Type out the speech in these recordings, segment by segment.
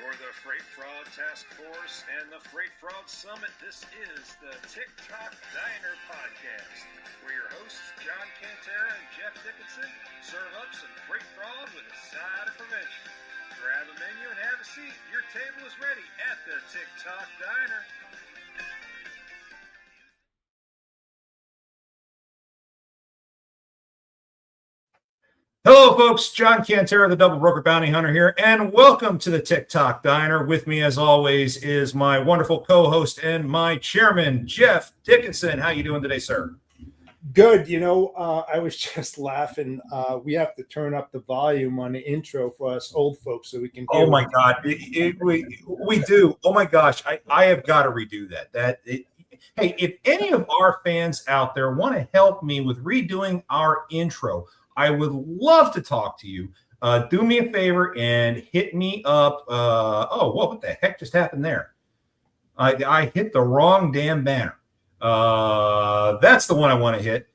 For the Freight Fraud Task Force and the Freight Fraud Summit, this is the TikTok Diner Podcast, where your hosts, John Cantera and Jeff Dickinson, serve up some freight fraud with a side of prevention. Grab a menu and have a seat. Your table is ready at the TikTok Diner. Hello, folks. John Cantera, the Double Broker Bounty Hunter here, and welcome to the TikTok Diner. With me, as always, is my wonderful co-host and my chairman, Jeff Dickinson. How you doing today, sir? Good. I was just laughing. We have to turn up the volume on the intro for us old folks so we can hear. Oh, my God. We do. Oh, my gosh. I have got to redo that. Hey, if any of our fans out there want to help me with redoing our intro, I would love to talk to you. Do me a favor and hit me up. What the heck just happened there? I hit the wrong damn banner. That's the one I want to hit.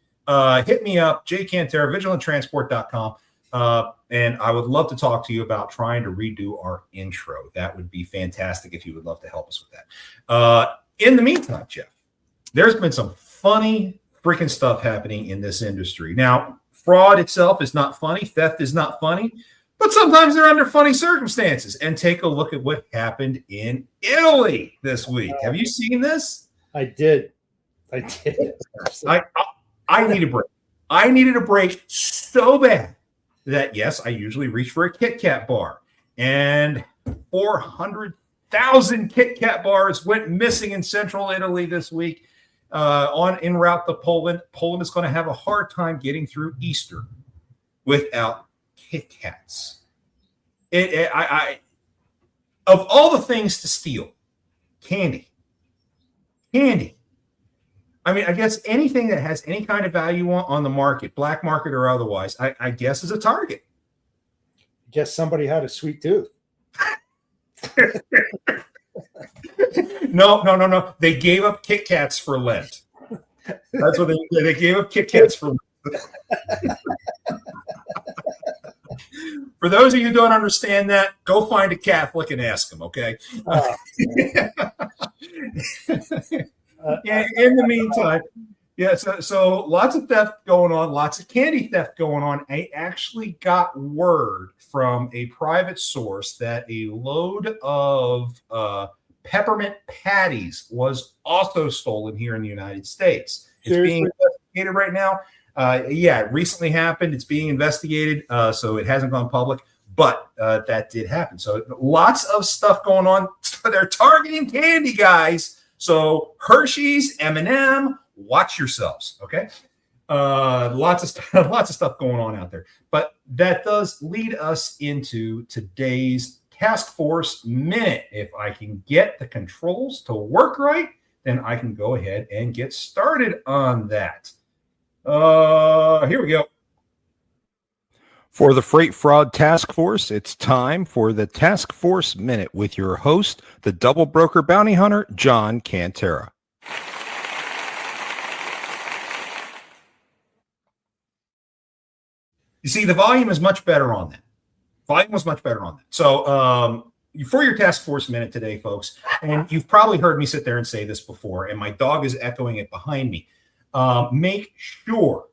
Hit me up, jcantera, vigilanttransport.com. And I would love to talk to you about trying to redo our intro. That would be fantastic if you would love to help us with that. In the meantime, Jeff, there's been some funny freaking stuff happening in this industry. Now, fraud itself is not funny. Theft is not funny. But sometimes they're under funny circumstances. And take a look at what happened in Italy this week. Have you seen this? I did. I need a break. I needed a break so bad that, yes, I usually reach for a Kit Kat bar. And 400,000 Kit Kat bars went missing in central Italy this week. En route to Poland. Poland is going to have a hard time getting through Easter without Kit Kats. Of all the things to steal, candy. I mean, I guess anything that has any kind of value on the market, black market or otherwise, I guess is a target. Guess somebody had a sweet tooth. No. They gave up Kit Kats for Lent. That's what they gave up Kit Kats for Lent. For those of you who don't understand that, go find a Catholic and ask them, okay? In the meantime, so lots of theft going on, lots of candy theft going on. I actually got word from a private source that a load of peppermint patties was also stolen here in the United States. It's being investigated right now. It recently happened. It's being investigated, so it hasn't gone public, but that did happen. So lots of stuff going on. They're targeting candy, guys. So Hershey's, M&M, watch yourselves, okay? Lots of stuff going on out there. But that does lead us into today's Task Force Minute. If I can get the controls to work right, then I can go ahead and get started on that. Here we go. For the Freight Fraud Task Force, it's time for the Task Force Minute with your host, the Double Broker Bounty Hunter, John Cantera. You see, the volume is much better on that. Volume was much better on that. So for your Task Force Minute today, folks, and you've probably heard me sit there and say this before, and my dog is echoing it behind me. Make sure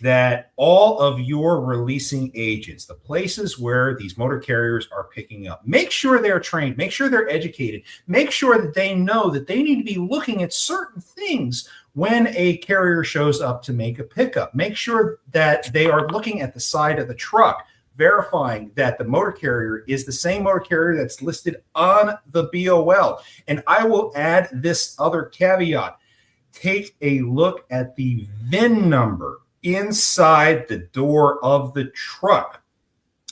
that all of your releasing agents, the places where these motor carriers are picking up, make sure they're trained, make sure they're educated, make sure that they know that they need to be looking at certain things when a carrier shows up to make a pickup. Make sure that they are looking at the side of the truck, verifying that the motor carrier is the same motor carrier that's listed on the BOL. And I will add this other caveat. Take a look at the VIN number inside the door of the truck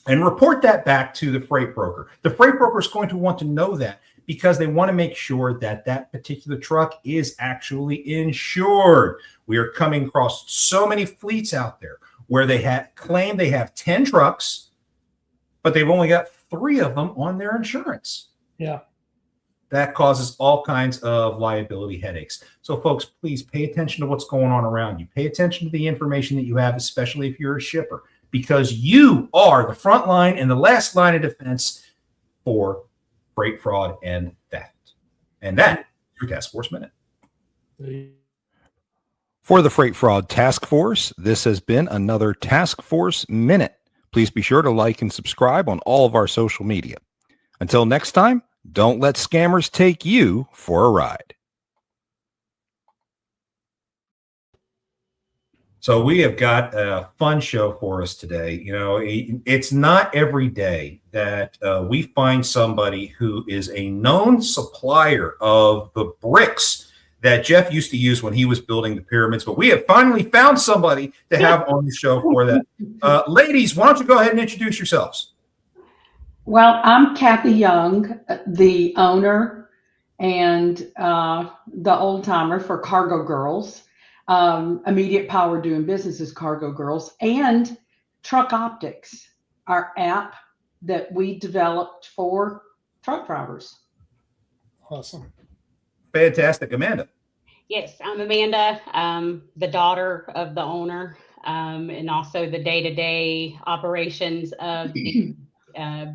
and report that back to the freight broker. The freight broker is going to want to know that because they want to make sure that that particular truck is actually insured. We are coming across so many fleets out there where they claim they have 10 trucks, but they've only got 3 of them on their insurance. Yeah. That causes all kinds of liability headaches. So, folks, please pay attention to what's going on around you. Pay attention to the information that you have, especially if you're a shipper, because you are the front line and the last line of defense for freight fraud, and theft. And that is your Task Force Minute. For the Freight Fraud Task Force, this has been another Task Force Minute. Please be sure to like and subscribe on all of our social media. Until next time, don't let scammers take you for a ride. So we have got a fun show for us today. You know, it's not every day that we find somebody who is a known supplier of the bricks that Jeff used to use when he was building the pyramids. But we have finally found somebody to have on the show for that. Ladies, why don't you go ahead and introduce yourselves? Well, I'm Kathy Young, the owner and the old timer for Cargo Girls. Immediate Power doing business as Cargo Girls, and TrukOptiks, our app that we developed for truck drivers. Awesome. Fantastic. Amanda. Yes, I'm Amanda, the daughter of the owner, and also the day-to-day operations of the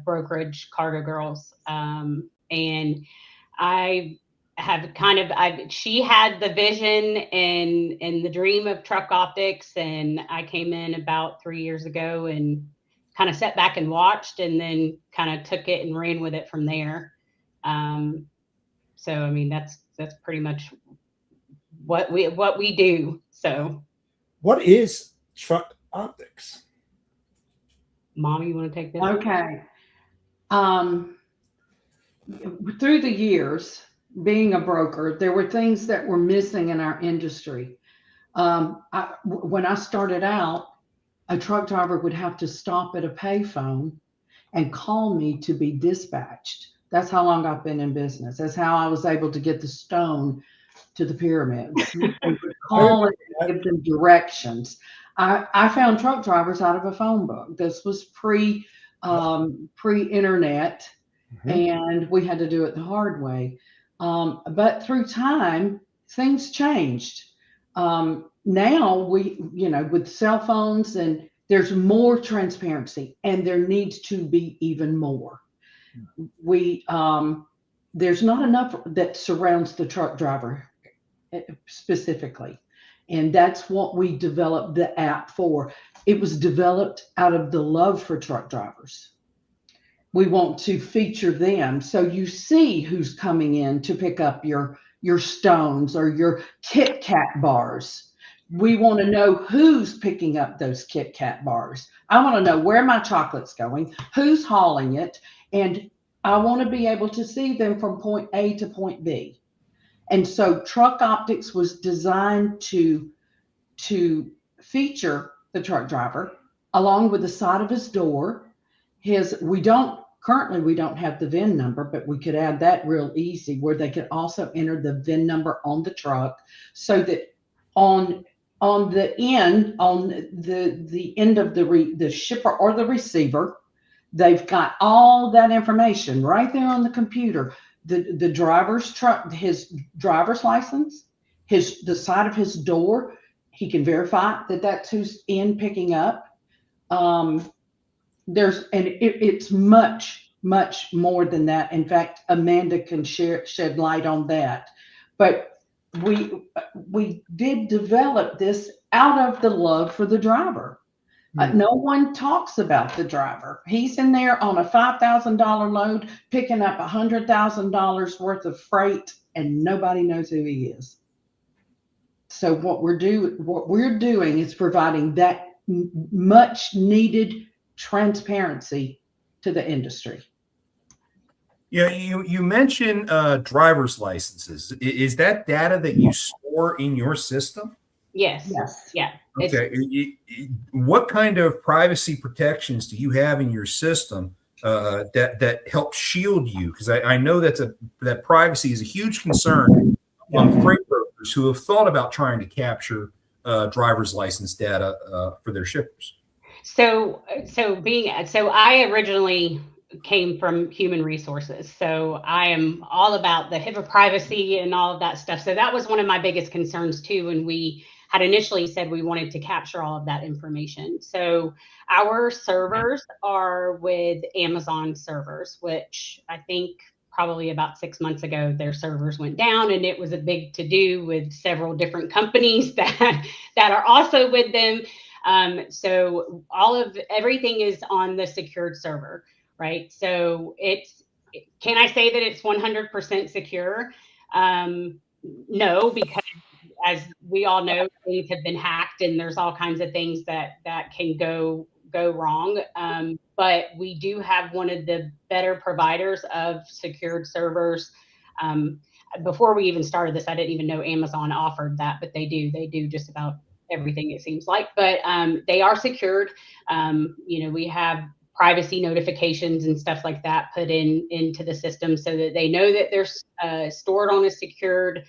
brokerage Cargo Girls. And I have she had the vision and the dream of TrukOptiks, and I came in about 3 years ago and kind of sat back and watched, and then kind of took it and ran with it from there. So I mean, that's pretty much what we do. So what is TrukOptiks? Mom, you want to take this? Okay. Through the years, being a broker, there were things that were missing in our industry. When I started out, a truck driver would have to stop at a payphone and call me to be dispatched. That's how long I've been in business. That's how I was able to get the stone to the pyramids. They would call and give them directions. I found truck drivers out of a phone book. This was pre-internet, and we had to do it the hard way. But through time, things changed. Now with cell phones, and there's more transparency, and there needs to be even more. There's not enough that surrounds the truck driver specifically. And that's what we developed the app for. It was developed out of the love for truck drivers. We want to feature them, so you see who's coming in to pick up your stones or your Kit Kat bars. We want to know who's picking up those Kit Kat bars. I want to know where my chocolate's going, who's hauling it, and I want to be able to see them from point A to point B. And so TrukOptiks was designed to feature the truck driver along with the side of his door. We don't have the VIN number, but we could add that real easy, where they could also enter the VIN number on the truck, so that on the end of the shipper or the receiver, they've got all that information right there on the computer. The driver's truck, his driver's license, the side of his door. He can verify that that's who's in picking up. It's much more than that. In fact, Amanda can shed light on that. But we did develop this out of the love for the driver. No one talks about the driver. He's in there on a $5,000 load, picking up $100,000 worth of freight, and nobody knows who he is. So what we're doing is providing that much needed transparency to the industry. Yeah, you mentioned driver's licenses. Is that data that you store in your system? Yes. Yeah. Okay. What kind of privacy protections do you have in your system that help shield you? Because I know that privacy is a huge concern among freight brokers who have thought about trying to capture driver's license data for their shippers. So I originally came from human resources. So I am all about the HIPAA privacy and all of that stuff. So that was one of my biggest concerns too. And we had initially said we wanted to capture all of that information. So our servers are with Amazon servers, which I think probably about 6 months ago, their servers went down, and it was a big to-do with several different companies that are also with them. So everything is on the secured server, right? So can I say that it's 100% secure? No, because as we all know, things have been hacked, and there's all kinds of things that can go wrong. But we do have one of the better providers of secured servers. Before we even started this, I didn't even know Amazon offered that, but they do. They do just about everything, it seems like. But they are secured. We have privacy notifications and stuff like that put into the system so that they know that they're stored on a secured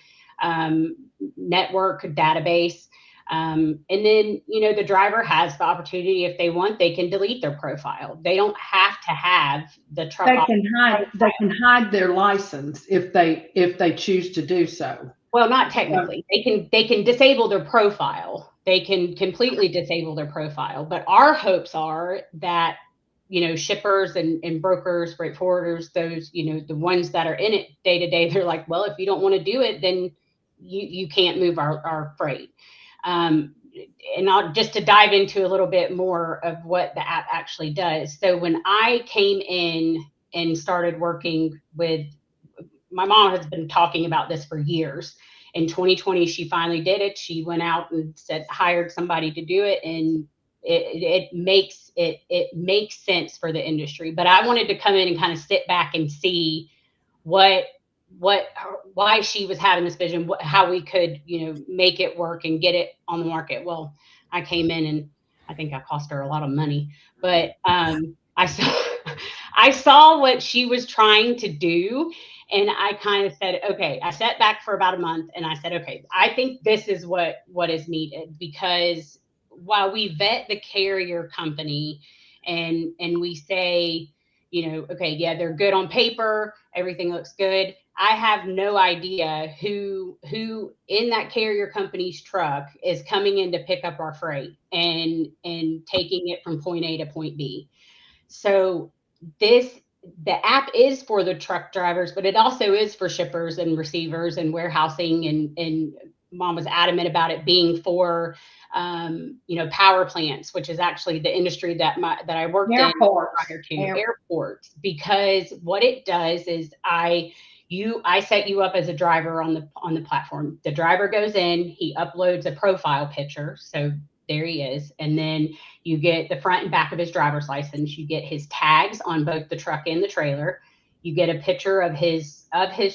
network database. And then, the driver has the opportunity, if they want, they can delete their profile. They don't have to have the truck. They can hide their license if they choose to do so. Well, not technically. They can disable their profile. They can completely disable their profile. But our hopes are that, shippers and brokers, freight forwarders, those, the ones that are in it day to day, they're like, well, if you don't want to do it, then you can't move our freight. And just to dive into a little bit more of what the app actually does. So when I came in and started working with, my mom has been talking about this for years. In 2020, she finally did it. She went out and hired somebody to do it, and it makes sense for the industry. But I wanted to come in and kind of sit back and see why she was having this vision, how we could, make it work and get it on the market. Well, I came in and I think I cost her a lot of money, but I saw what she was trying to do. And I kind of said, okay, I sat back for about a month and I said, okay, I think this is what is needed, because while we vet the carrier company and we say, okay, yeah, they're good on paper, everything looks good, I have no idea who in that carrier company's truck is coming in to pick up our freight and taking it from point A to point B. So the app is for the truck drivers, but it also is for shippers and receivers and warehousing. And Mom was adamant about it being for, power plants, which is actually the industry that I worked in prior to, airports, because what it does is I set you up as a driver on the platform. The driver goes in, he uploads a profile picture. So there he is. And then you get the front and back of his driver's license. You get his tags on both the truck and the trailer. You get a picture of his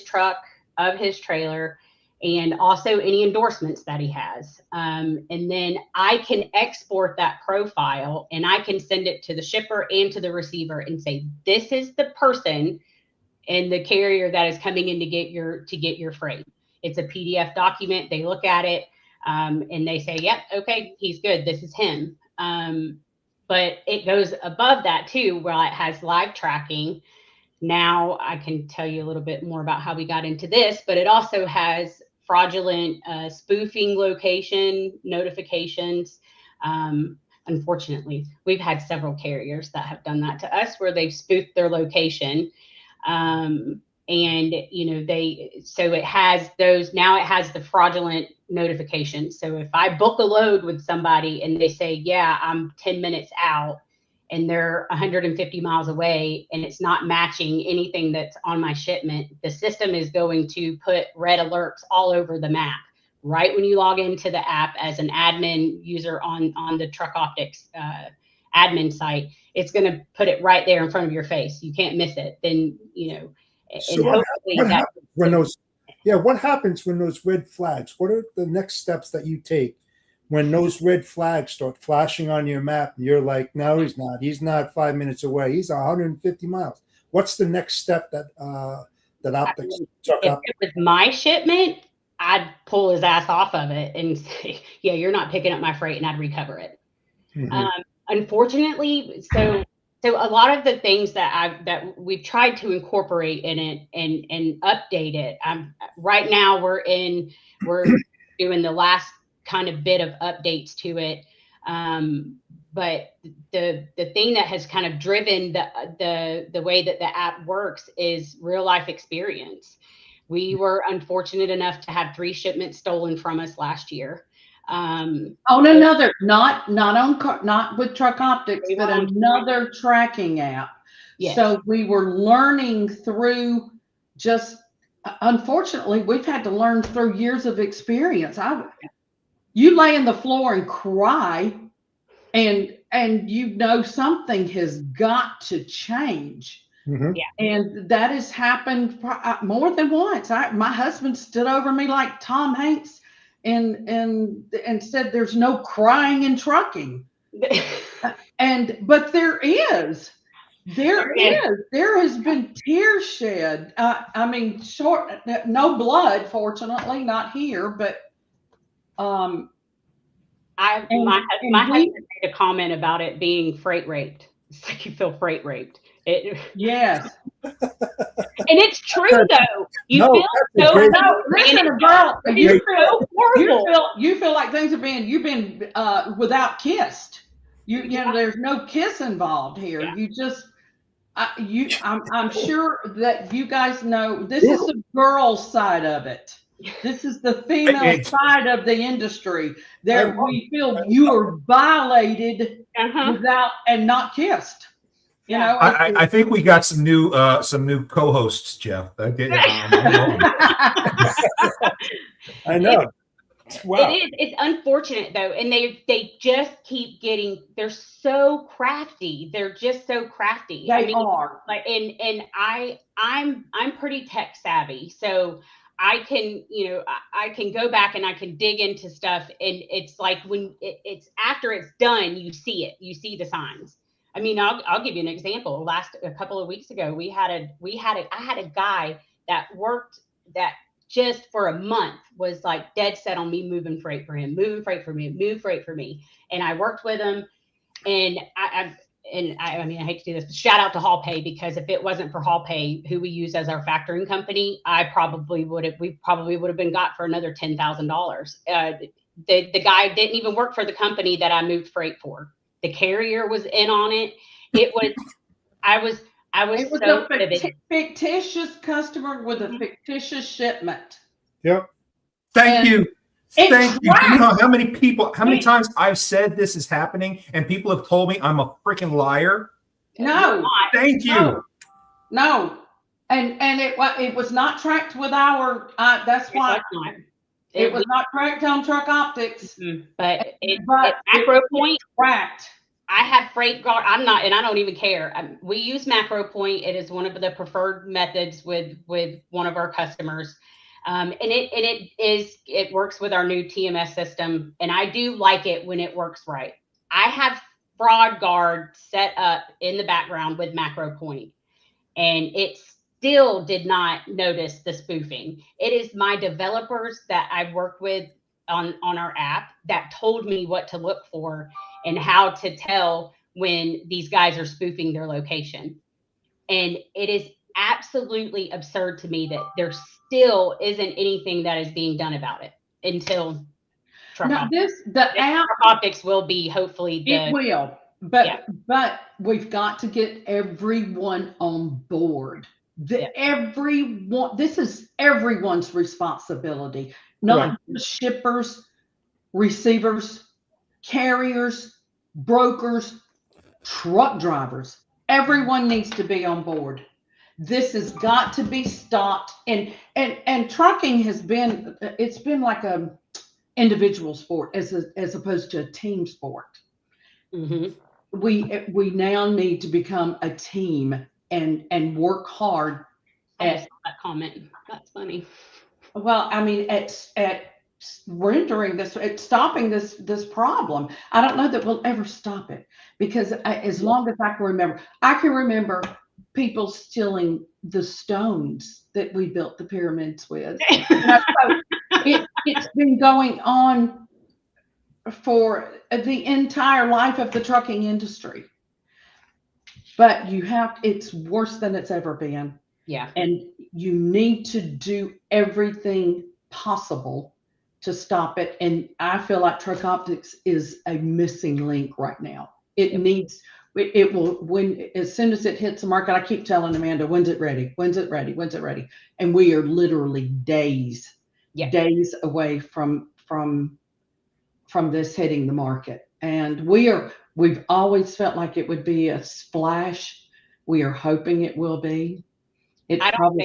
truck, of his trailer, and also any endorsements that he has. And then I can export that profile and I can send it to the shipper and to the receiver and say, this is the person and the carrier that is coming in to get your freight. It's a PDF document. They look at it. And they say, yep, okay, he's good. This is him. But it goes above that too, where it has live tracking. Now I can tell you a little bit more about how we got into this, but it also has fraudulent spoofing location notifications. Unfortunately, we've had several carriers that have done that to us, where they've spoofed their location. And so it has those, now it has the fraudulent notifications. So if I book a load with somebody and they say, yeah, I'm 10 minutes out, and they're 150 miles away, and it's not matching anything that's on my shipment, the system is going to put red alerts all over the map. Right when you log into the app as an admin user on the TrukOptiks admin site, it's going to put it right there in front of your face. You can't miss it. Then, So what happens when those red flags? What are the next steps that you take when those red flags start flashing on your map and you're like, no, he's not 5 minutes away, he's 150 miles? What's the next step that Optiks took up? If it was my shipment, I'd pull his ass off of it and say, yeah, you're not picking up my freight, and I'd recover it. Mm-hmm. Unfortunately, so a lot of the things that we've tried to incorporate in it and update it. Right now we're doing the last kind of bit of updates to it. but the thing that has kind of driven the way that the app works is real life experience. We were unfortunate enough to have 3 shipments stolen from us last year. On another, not with TrukOptiks, We but were on- another tracking app. Yes. So we were learning through unfortunately, we've had to learn through years of experience. You lay on the floor and cry, and something has got to change. Mhm. Yeah. And that has happened more than once. My husband stood over me like Tom Hanks and said, "There's no crying in trucking." But there is. There has been tears shed. I mean, no blood, fortunately, not here, but my husband made a comment about it being freight raped. It's like you feel freight raped. Yes. And it's true though. You No, feel that's a so great- Listen, girl, you feel horrible. you feel like things have been without kissed. You know, there's no kiss involved here. Yeah. You just I'm sure that you guys know this is the girl side of it. This is the female side of the industry. There we feel you are violated without and not kissed. You know, I think we got some new co-hosts, Jeff. I know. Wow. It's unfortunate though, and they just keep getting. They're so crafty. They're just so crafty. They are. Like, and I'm pretty tech savvy, so I can I can go back and I can dig into stuff, and it's like when it's after it's done, you see it. You see the signs. I mean, I'll give you an example. A couple of weeks ago, I had a guy that worked that just for a month was like dead set on me moving freight for him, move freight for me. And I worked with him, and I mean, I hate to do this, but shout out to Haul Pay, because if it wasn't for Haul Pay, who we use as our factoring company, we probably would have been got for another $10,000. The guy didn't even work for the company that I moved freight for. The carrier was in on it. I was so a fictitious customer with a fictitious shipment. Yep. Thank you. Thank you. Right. You know how many times I've said this is happening and people have told me I'm a freaking liar? No. Thank you. No. And it was not tracked with our that's why it was not tracked on TrukOptiks. But Macro Point tracked. I have freight guard. I don't even care. We use Macro Point. It is one of the preferred methods with one of our customers. And it works with our new TMS system. And I do like it when it works right. I have Fraud Guard set up in the background with Macro Point, and it still did not notice the spoofing. It is my developers that I work with on our app that told me what to look for and how to tell when these guys are spoofing their location. And it is absolutely absurd to me that there still isn't anything that is being done about it until TrukOptiks will be hopefully. It will, but we've got to get everyone on board. This is everyone's responsibility, not just shippers, receivers, carriers, brokers, truck drivers. Everyone needs to be on board. This has got to be stopped. And trucking it's been like a individual sport as opposed to a team sport. Mm-hmm. We now need to become a team and work hard. I just saw that comment. That's funny. Well, I mean, at rendering this, at stopping this problem. I don't know that we'll ever stop it, because as long as I can remember people stealing the stones that we built the pyramids with. It's been going on for the entire life of the trucking industry. But it's worse than it's ever been. Yeah. And you need to do everything possible to stop it. And I feel like TrukOptiks is a missing link right now. It needs, it will, when, as soon as it hits the market, I keep telling Amanda, when's it ready? When's it ready? When's it ready? And we are literally days away from this hitting the market. And we've always felt like it would be a splash. We are hoping it will be. I don't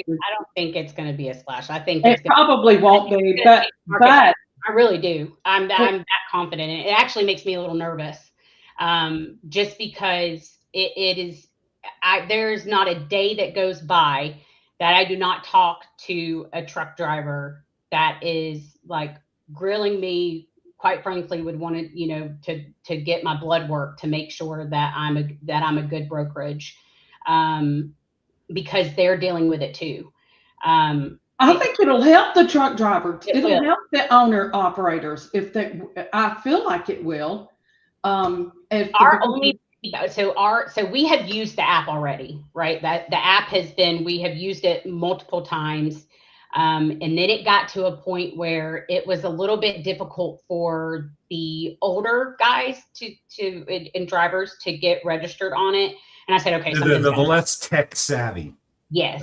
think it's going to be a splash. I think it probably won't be, but I really do. I'm that confident. It actually makes me a little nervous, just because it is. There's not a day that goes by that I do not talk to a truck driver that is like grilling me. Quite frankly, would want to, to get my blood work to make sure that I'm a good brokerage, because they're dealing with it too. I think it'll help the truck driver. It'll help the owner operators I feel like it will. So we have used the app already, right? That the app we have used it multiple times. And then it got to a point where it was a little bit difficult for the older guys and drivers to get registered on it. And I said, okay, the less tech savvy. Yes.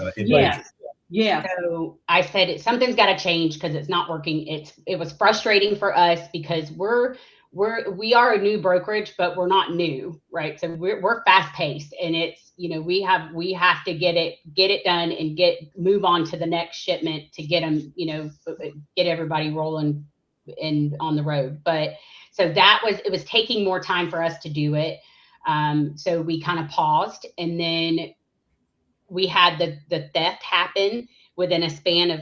Yeah. So I said something's got to change because it's not working. It was frustrating for us because we are a new brokerage, but we're not new, right? So we're fast paced, and it's, we have to get it done and move on to the next shipment to get them, get everybody rolling and on the road. But so it was taking more time for us to do it. So we kind of paused, and then we had the theft happen within a span of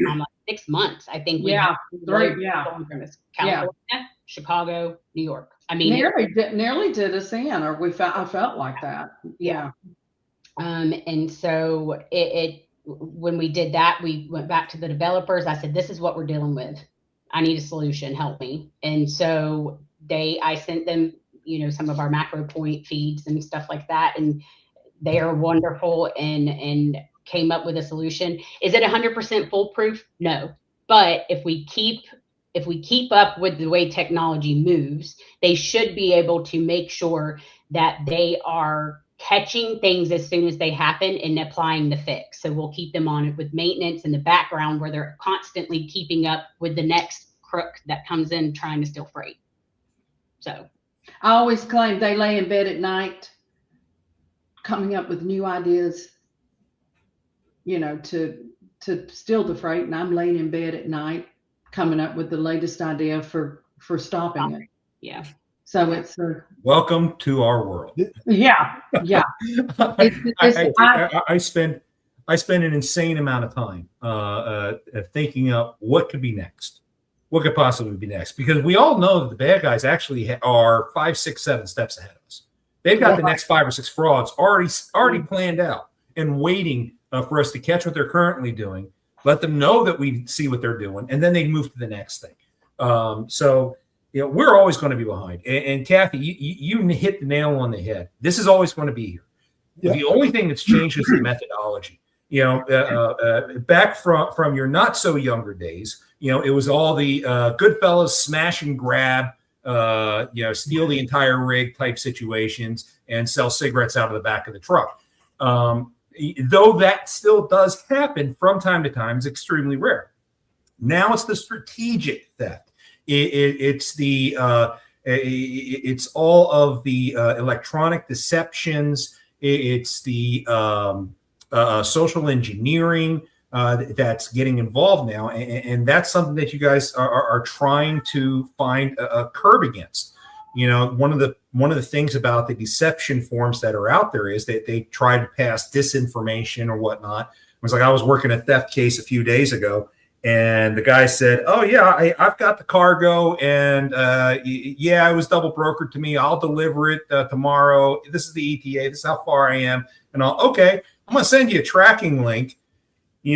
almost 6 months. I think going from California, Chicago, New York. I mean, nearly did us in, or I felt like that. Yeah. And so when we did that, we went back to the developers. I said, this is what we're dealing with. I need a solution. Help me. And so I sent them, some of our macro point feeds and stuff like that. And they are wonderful and came up with a solution. Is it 100% foolproof? No. But if we keep up with the way technology moves, they should be able to make sure that they are catching things as soon as they happen and applying the fix. So we'll keep them on it with maintenance in the background where they're constantly keeping up with the next crook that comes in trying to steal freight. So I always claim they lay in bed at night coming up with new ideas, to steal the freight, and I'm laying in bed at night coming up with the latest idea for stopping it. Yeah. So it's welcome to our world. Yeah. I spend an insane amount of time thinking up what could be next. What could possibly be next? Because we all know that the bad guys actually are 5, 6, 7 steps ahead of us. They've got the next 5 or 6 frauds already planned out and waiting for us to catch what they're currently doing, let them know that we see what they're doing, and then they move to the next thing. So we're always going to be behind. And Kathy, you hit the nail on the head. This is always going to be here. Yeah. The only thing that's changed is the methodology. Back from your not so younger days, it was all the Goodfellas smash and grab, steal the entire rig type situations and sell cigarettes out of the back of the truck. Though that still does happen from time to time, it's extremely rare. Now it's the strategic theft. It's all of the electronic deceptions. It's the social engineering that's getting involved now, and that's something that you guys are trying to find a curb against. One of the things about the deception forms that are out there is that they try to pass disinformation or whatnot. It was like I was working a theft case a few days ago, and the guy said, "Oh yeah, I've got the cargo, and it was double brokered to me. I'll deliver it tomorrow. This is the ETA. This is how far I am, and I'm going to send you a tracking link." He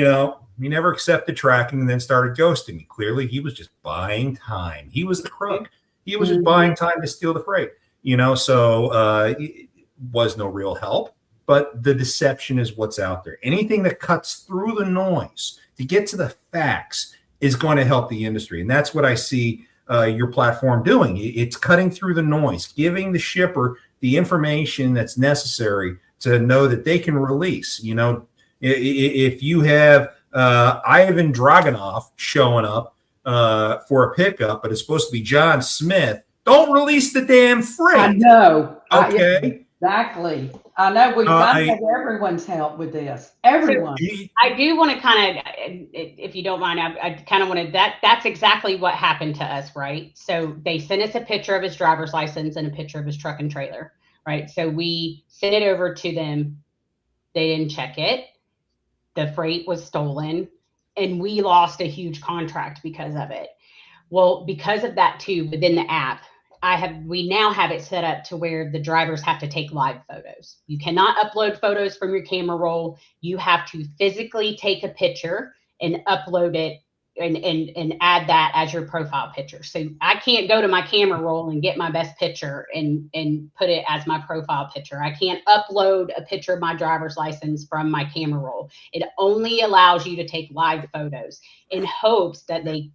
never accepted tracking and then started ghosting me. Clearly, he was just buying time. He was the crook. He was just buying time to steal the freight. So it was no real help. But the deception is what's out there. Anything that cuts through the noise to get to the facts is going to help the industry. And that's what I see your platform doing? It's cutting through the noise, giving the shipper the information that's necessary to know that they can release. You know, if you have Ivan Dragunov showing up for a pickup, but it's supposed to be John Smith, don't release the damn freight. I know. Okay. Exactly. I know. We've got to have everyone's help with this. Everyone. I do want to kind of, if you don't mind, I kind of want to, that's exactly what happened to us, right? So they sent us a picture of his driver's license and a picture of his truck and trailer, right? So we sent it over to them. They didn't check it. The freight was stolen, and we lost a huge contract because of it. Well, because of that too, within the app, we now have it set up to where the drivers have to take live photos. You cannot upload photos from your camera roll. You have to physically take a picture and upload it and add that as your profile picture. So I can't go to my camera roll and get my best picture and put it as my profile picture. I can't upload a picture of my driver's license from my camera roll. It only allows you to take live photos in hopes that they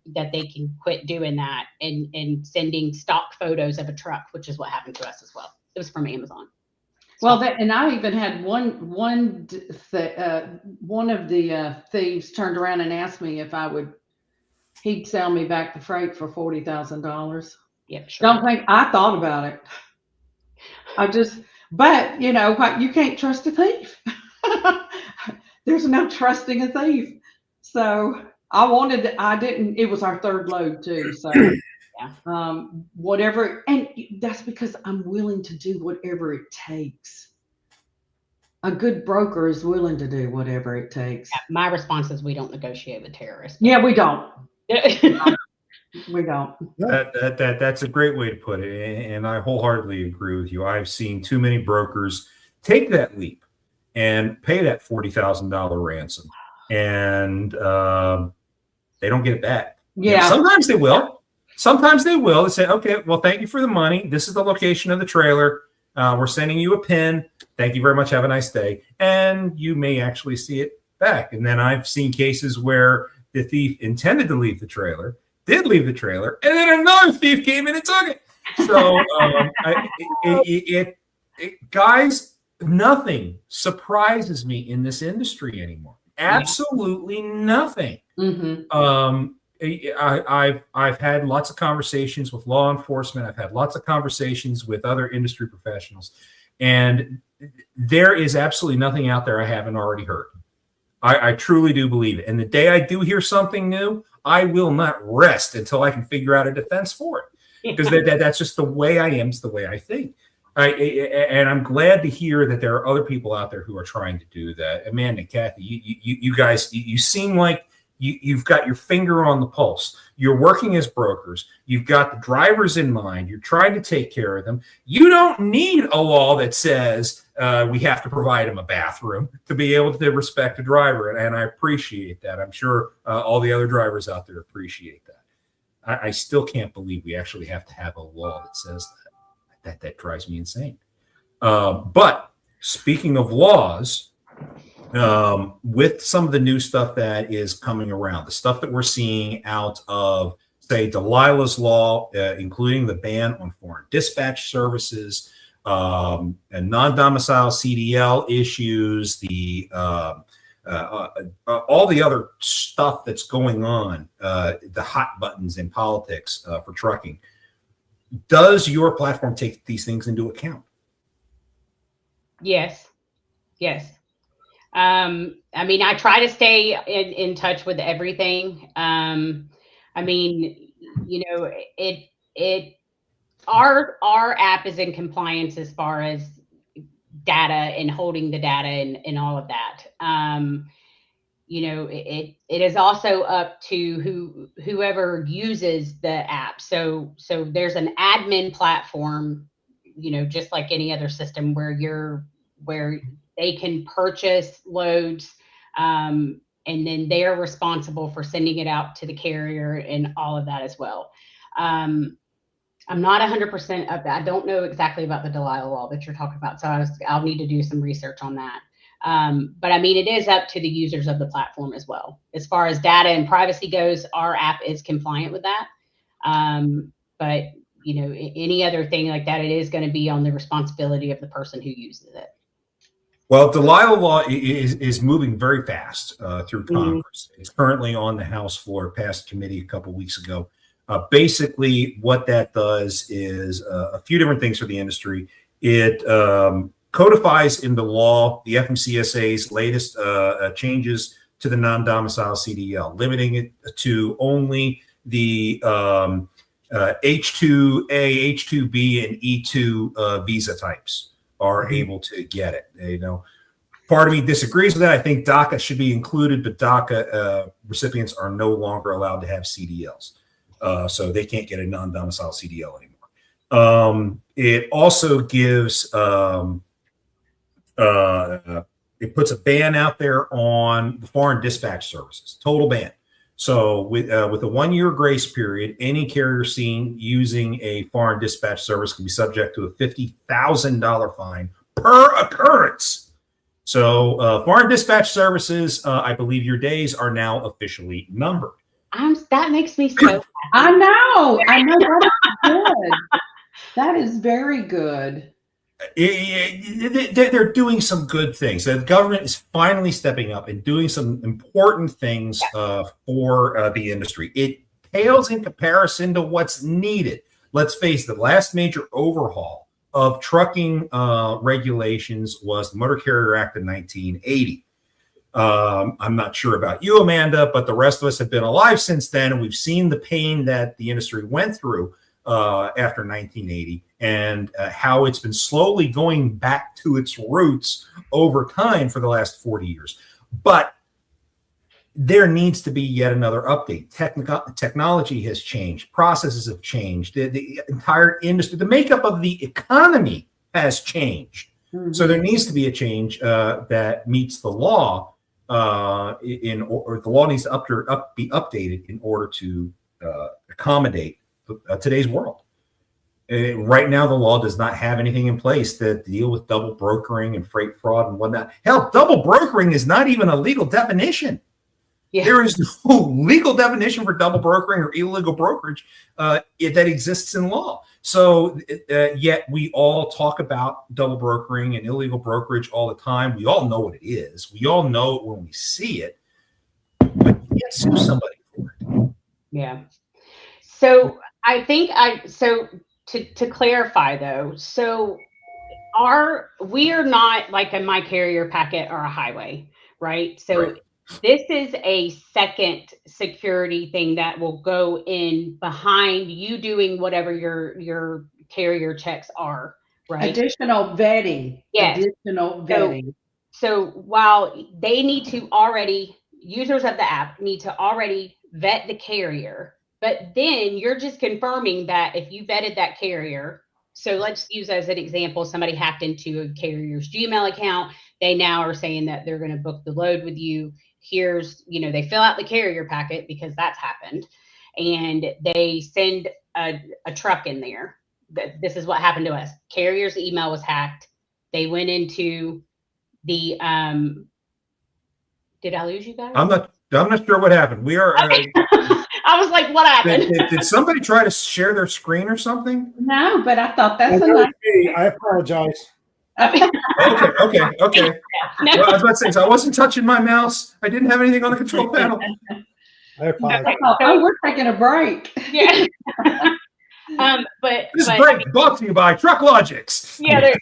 can quit doing that and sending stock photos of a truck, which is what happened to us as well. It was from Amazon. Well, and I even had one of the thieves turned around and asked me if he'd sell me back the freight for $40,000. Yep, sure. Don't think I thought about it. But you know what? You can't trust a thief. There's no trusting a thief. So it was our third load too. So yeah. Whatever. And that's because I'm willing to do whatever it takes. A good broker is willing to do whatever it takes. Yeah, my response is we don't negotiate with terrorists. Yeah, we don't. We don't. That's a great way to put it, and I wholeheartedly agree with you. I've seen too many brokers take that leap and pay that $40,000 ransom, and they don't get it back. Yeah. Sometimes they will. They say, "Okay, well, thank you for the money. This is the location of the trailer. We're sending you a pin. Thank you very much. Have a nice day." And you may actually see it back. And then I've seen cases where the thief intended to leave the trailer, did leave the trailer, and then another thief came in and took it. So, guys, nothing surprises me in this industry anymore. Absolutely nothing. Mm-hmm. I've had lots of conversations with law enforcement. I've had lots of conversations with other industry professionals, and there is absolutely nothing out there I haven't already heard. I truly do believe it. And the day I do hear something new, I will not rest until I can figure out a defense for it, because that's just the way I am. It's the way I think. And I'm glad to hear that there are other people out there who are trying to do that. Amanda, Kathy, you guys, you seem like you've got your finger on the pulse. You're working as brokers. You've got the drivers in mind. You're trying to take care of them. You don't need a law that says we have to provide them a bathroom to be able to respect a driver. And I appreciate that. I'm sure all the other drivers out there appreciate that. I still can't believe we actually have to have a law that says that. That drives me insane. But speaking of laws, with some of the new stuff that is coming around, the stuff that we're seeing out of, say, Delilah's Law, including the ban on foreign dispatch services, and non-domicile CDL issues, the all the other stuff that's going on, the hot buttons in politics for trucking. Does your platform take these things into account? Yes. I mean, I try to stay in touch with everything. I mean, you know, our app is in compliance as far as data and holding the data and all of that. You know, it is also up to whoever uses the app. So there's an admin platform, you know, just like any other system where they can purchase loads, and then they're responsible for sending it out to the carrier and all of that as well. I'm not 100% up. I don't know exactly about the Delilah Law that you're talking about, so I'll need to do some research on that. But I mean, it is up to the users of the platform as well. As far as data and privacy goes, our app is compliant with that. But any other thing like that, it is going to be on the responsibility of the person who uses it. Well, Delilah law is moving very fast through Mhm. Congress. It's currently on the House floor, passed committee a couple weeks ago. Basically, what that does is a few different things for the industry. It codifies in the law the FMCSA's latest changes to the non-domicile CDL, limiting it to only the H2A, H2B, and E2 visa types are able to get it. Part of me disagrees with that. I think DACA should be included, but DACA recipients are no longer allowed to have CDLs. So they can't get a non-domicile CDL anymore. It also gives, it puts a ban out there on the foreign dispatch services, total ban. So with a 1 year grace period, any carrier seen using a foreign dispatch service can be subject to a $50,000 fine per occurrence. So foreign dispatch services, I believe your days are now officially numbered. That makes me so happy. I know. That is good. That is very good. They're doing some good things. The government is finally stepping up and doing some important things for the industry. It pales in comparison to what's needed. Let's face it, the last major overhaul of trucking regulations was the Motor Carrier Act of 1980. I'm not sure about you, Amanda, but the rest of us have been alive since then, and we've seen the pain that the industry went through after 1980 and how it's been slowly going back to its roots over time for the last 40 years. But there needs to be yet another update. Technology has changed. Processes have changed. The entire industry, the makeup of the economy has changed. Mm-hmm. So there needs to be a change that meets the law, or the law needs to be updated in order to accommodate today's world. Right now, the law does not have anything in place to deal with double brokering and freight fraud and whatnot. Hell, double brokering is not even a legal definition. Yeah. There is no legal definition for double brokering or illegal brokerage that exists in law. So yet we all talk about double brokering and illegal brokerage all the time. We all know what it is. We all know it when we see it, but you can't sue somebody for it. Yeah. So I think to clarify though, so we are not like a My Carrier packet or a highway, right? So right. This is a second security thing that will go in behind you doing whatever your carrier checks are, right? Additional vetting. Yes. Additional vetting. So while they need to already, users of the app need to already vet the carrier, but then you're just confirming that if you vetted that carrier, so let's use as an example, somebody hacked into a carrier's Gmail account. They now are saying that they're going to book the load with you. Here's, they fill out the carrier packet because that's happened. And they send a truck in there. This is what happened to us. Carrier's email was hacked. They went into the, did I lose you guys? I'm not sure what happened. We are. Okay. I was like, what happened? Did somebody try to share their screen or something? No, but I thought that's I apologize. Okay. No. Well, I was about to say, so I wasn't touching my mouse. I didn't have anything on the control panel. I apologize. Oh, we're taking a break. Yeah. This break brought to you by TrukOptiks. Yeah.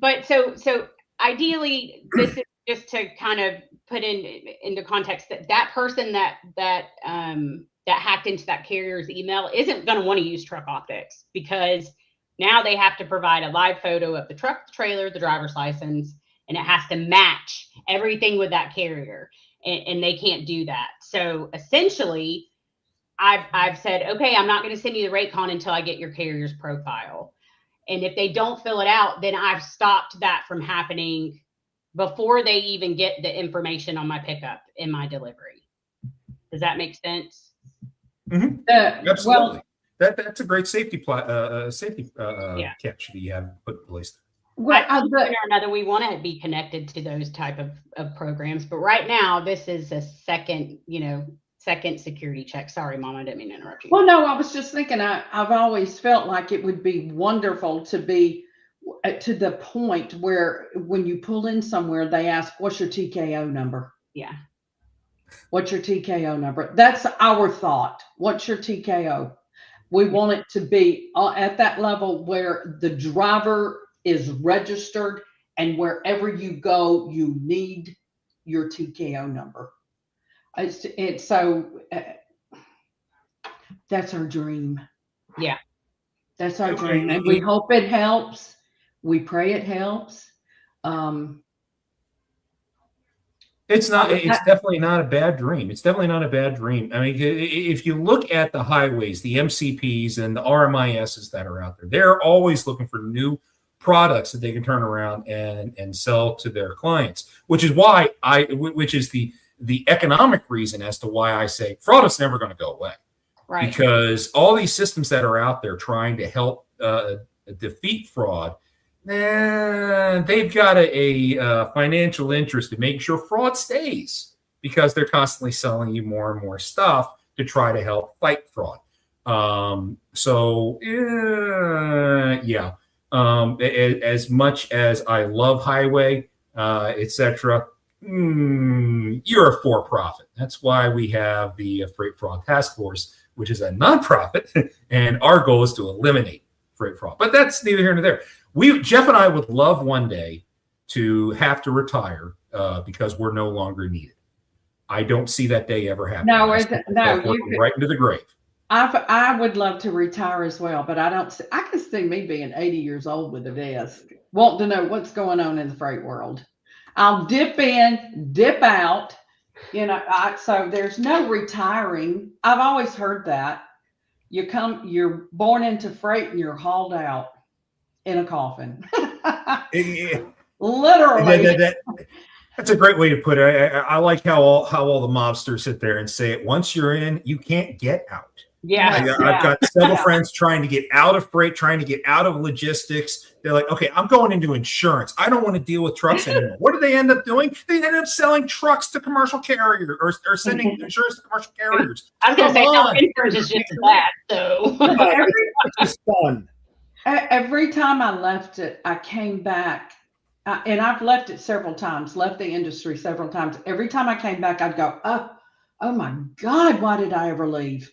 But so ideally, this is just to kind of put into context that person that hacked into that carrier's email isn't going to want to use TrukOptiks because now they have to provide a live photo of the truck, the trailer, the driver's license, and it has to match everything with that carrier, and they can't do that. So essentially, I've said, okay, I'm not going to send you the rate con until I get your carrier's profile, and if they don't fill it out, then I've stopped that from happening before they even get the information on my pickup in my delivery. Does that make sense? Mm-hmm. Absolutely. That's a great safety catch that you have put in place. Well, or another, we want to be connected to those type of programs, but right now this is a second second security check. Sorry, Mom, I didn't mean to interrupt you. Well, no, I was just thinking, I've always felt like it would be wonderful to be to the point where when you pull in somewhere, they ask, what's your TKO number? Yeah. What's your TKO number? That's our thought. What's your TKO? We want it to be at that level where the driver is registered, and wherever you go, you need your TKO number. It's so that's our dream. Yeah. That's our dream. And we hope it helps. We pray it helps. It's definitely not a bad dream. It's definitely not a bad dream. I mean, if you look at the highways, the MCPs and the RMISs that are out there, they're always looking for new products that they can turn around and sell to their clients, which is the economic reason as to why I say fraud is never going to go away. Right. Because all these systems that are out there trying to help defeat fraud, they've got a financial interest in making sure fraud stays, because they're constantly selling you more and more stuff to try to help fight fraud. As much as I love highway, etc., you're a for-profit. That's why we have the Freight Fraud Task Force, which is a nonprofit, and our goal is to eliminate freight fraud. But that's neither here nor there. Jeff and I would love one day to have to retire because we're no longer needed. I don't see that day ever happening. No, right into the grave. I would love to retire as well, but I can see me being 80 years old with a desk, wanting to know what's going on in the freight world. I'll dip in, dip out, so there's no retiring. I've always heard that. You're born into freight and you're hauled out in a coffin. Literally. That's a great way to put it. I like how all the mobsters sit there and say it. Once you're in, you can't get out. Yeah. I've got several friends trying to get out of freight, trying to get out of logistics. They're like, okay, I'm going into insurance. I don't want to deal with trucks anymore. What do they end up doing? They end up selling trucks to commercial carriers or sending insurance to commercial carriers. I was going to say, no, insurance is just that. So It's fun. Every time I left it, I came back, and I've left it several times, left the industry several times. Every time I came back, I'd go, oh my God, why did I ever leave?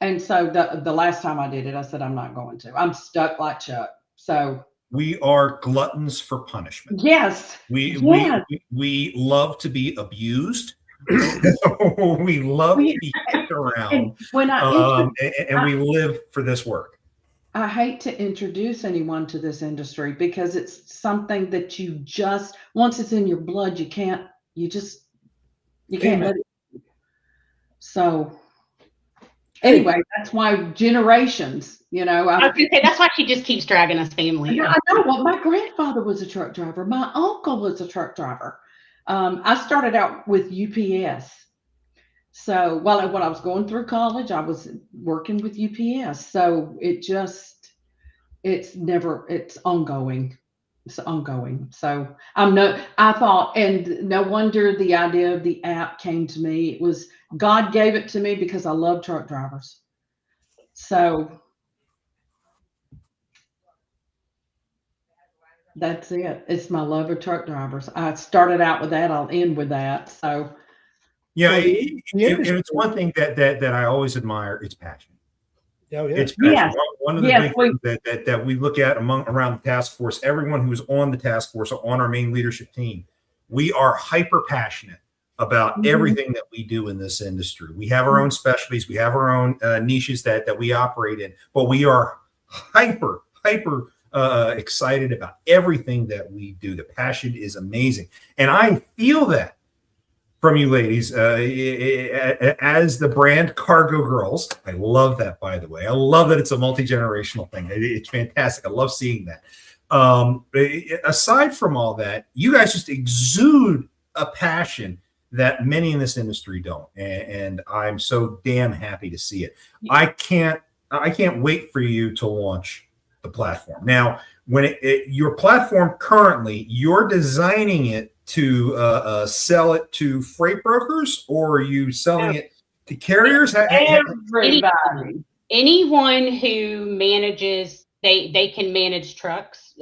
And so the last time I did it, I said, I'm not going to. I'm stuck like Chuck. So we are gluttons for punishment. Yes. We love to be abused. We love to be kicked around. And we live for this work. I hate to introduce anyone to this industry because it's something that you just, once it's in your blood, you can't let it. So anyway, that's why generations, I was going to say, that's why she just keeps dragging us family. I know. Well, my grandfather was a truck driver. My uncle was a truck driver. I started out with UPS. So when I was going through college, I was working with UPS. So it's ongoing. It's ongoing. So I thought, and no wonder the idea of the app came to me. It was, God gave it to me because I love truck drivers. So that's it. It's my love of truck drivers. I started out with that. I'll end with that. So yeah, it's one thing that I always admire. It's passion. Oh, yeah. It's passion. Yes. One of the big things that we look at around the task force, everyone who's on the task force or on our main leadership team, we are hyper passionate about everything that we do in this industry. We have our own specialties. We have our own niches that we operate in, but we are hyper excited about everything that we do. The passion is amazing. And I feel that from you ladies as the brand Cargo Girls. I love that, by the way. I love that it's a multi-generational thing. It's fantastic. I love seeing that. Aside from all that, you guys just exude a passion that many in this industry don't. And I'm so damn happy to see it. I can't wait for you to launch the platform. Now, when your platform currently, you're designing it to sell it to freight brokers, or are you selling it The carriers Everybody. Anyone who manages, they can manage trucks.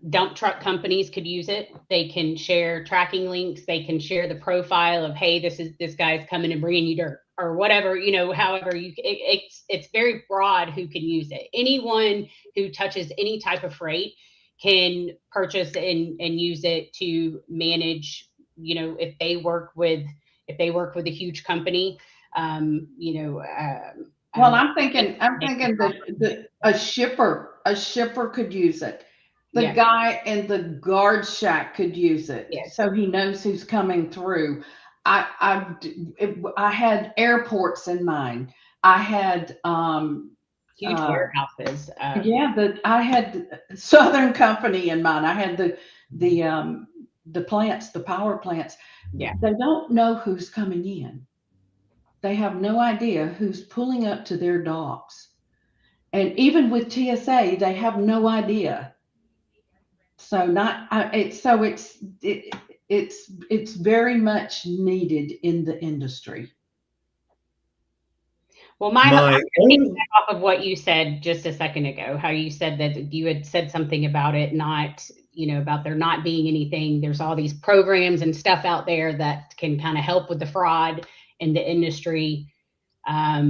Dump truck companies could use it. They can share tracking links. They can share the profile of, hey, this guy's coming and bringing you dirt or whatever, however it's very broad who can use it. Anyone who touches any type of freight can purchase and use it to manage, if they work with a huge company, well, I'm thinking that a shipper could use it. The guy in the guard shack could use it, so he knows who's coming through. I had airports in mind. I had huge warehouses. I had Southern Company in mind. I had the plants, the power plants. Yeah, they don't know who's coming in. They have no idea who's pulling up to their docks. And even with TSA, they have no idea. So it's very much needed in the industry. Well, my off of what you said just a second ago, how you said that you had said something about it not, about there not being anything. There's all these programs and stuff out there that can kind of help with the fraud in the industry. But